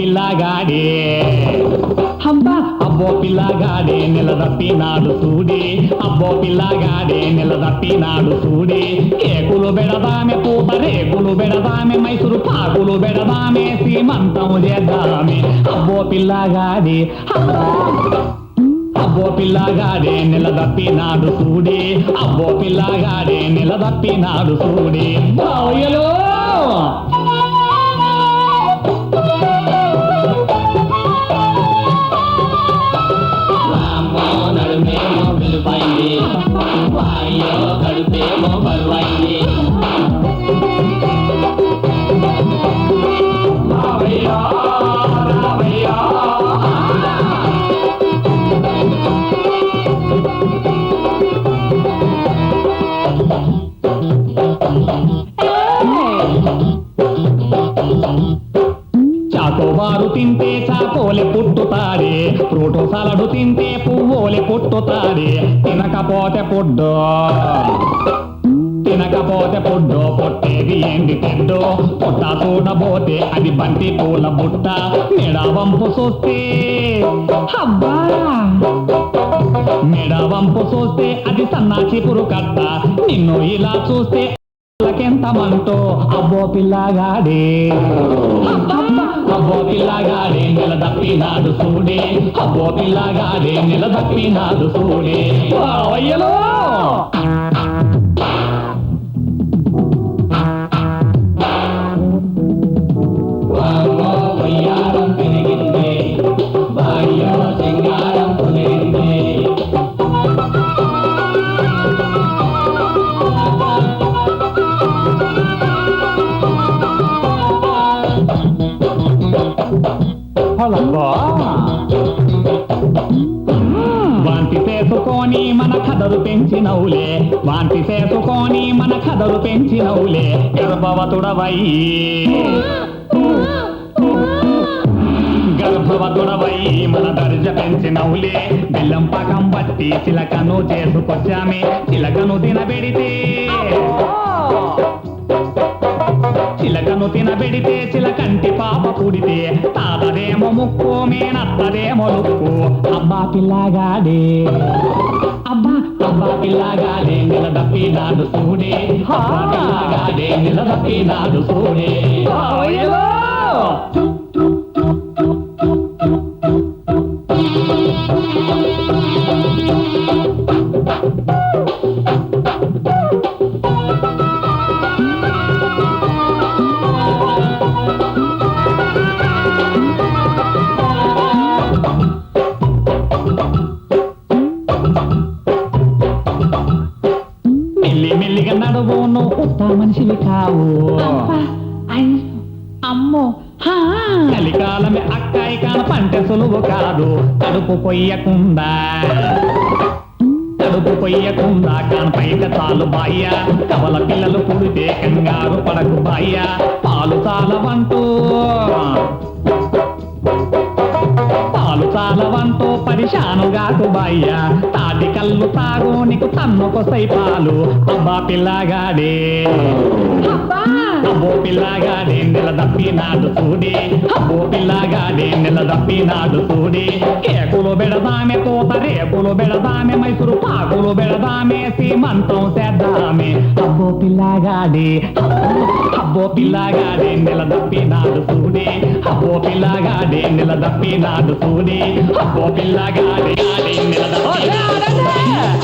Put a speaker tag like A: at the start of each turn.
A: పిల్లగాడే అబ్బా అబ్బో పిల్లగాడే నిలదప్పినాడు చూడే అబ్బో పిల్లగాడే నిలదప్పినాడు చూడే కేకులు బెడదామె పూత రేకులు బెడదామె మైసూరు పాకులు బెడదామె సీమంతం చేద్దామె అబ్బో పిల్లగాడే అబ్బో పిల్లగాడే నిలదప్పినాడు చూడే అబ్బో పిల్లగాడే నిలదప్పినాడు చూడే బావయ్యలో నడుమేమో విలువైంది వాయో కడుపేమో బరువైంది చాకోబారు తింటే చాకోలే పుట్టుతాడే ఫ్రూటు సలడు తింటే పువ్వులే పుట్టుతాడే తినకపోతే పొడ్డు పొట్టేది ఏంది తెడ్డు పుట్ట చూడబోతే అది బంతి పూల బుట్ట మెడవంపు చూస్తే అబ్బా మెడవంపు చూస్తే అది సన్నాచి పురుకట్ట నిన్ను ఇలా చూస్తే ఎంత మంటో అబ్బో పిల్లగాడే అబ్బో పిల్లగాడే నిలదప్పినాడు చూడే అబ్బో పిల్లగాడే నిలదప్పినాడు చూడే అయ్యలో వయ్యారం పెరిగిందే భార్య సింగారం పులిగిందే వాంతి చేసుకొని మన కథలు పెంచినవులే వాంతి చేసుకొని మన కథలు పెంచినవులే గర్భవతుడవై మన దర్జ పెంచినవులే బెల్లం పాకం బట్టి చిలకను చేసుకొచ్చామే చిలకను తినబెడితే చిలకంటి పాప పుడితే తాతదేమో ముక్కు మేనత్తదేమో లుక్కు అబ్బా పిల్లగాడే నిలదప్పినాడు చూడే అబ్బా పిల్లగాడే నిలదప్పినాడు చూడే మెల్లిగా నడువును ఉత్త మనిషివి కావు
B: అమ్మో
A: చలికాలమే అక్కాయి కాన పంట సులువు కాదు కడుపు పొయ్యకుండా కానపైక చాలు బాయ్య కవల పిల్లలు పుడితే కంగారు పడకు బాయ్య పాలు చాలవంటూ పరిశానుగాకు బాయ్య తాటి కళ్ళు తాగు నీకు తన్నుకొసై పాలు అబ్బా పిల్లగాడే అబ్బో పిల్లగాడే నిలదప్పినాడు చూడే అబ్బో పిల్లగాడే నిలదప్పినాడు చూడే కేకులు బెడదామె పూత రేకులు బెడదామె మైసూరు పాకులు బెడదామె సీమంతం చేద్దామె అబ్బో పిల్లగాడే నిలదప్పినాడు చూడే అబ్బో పిల్లగాడే నిలదప్పినాడు చూడే అబ్బో పిల్లగాడే నిలదప్పినాడు చూడే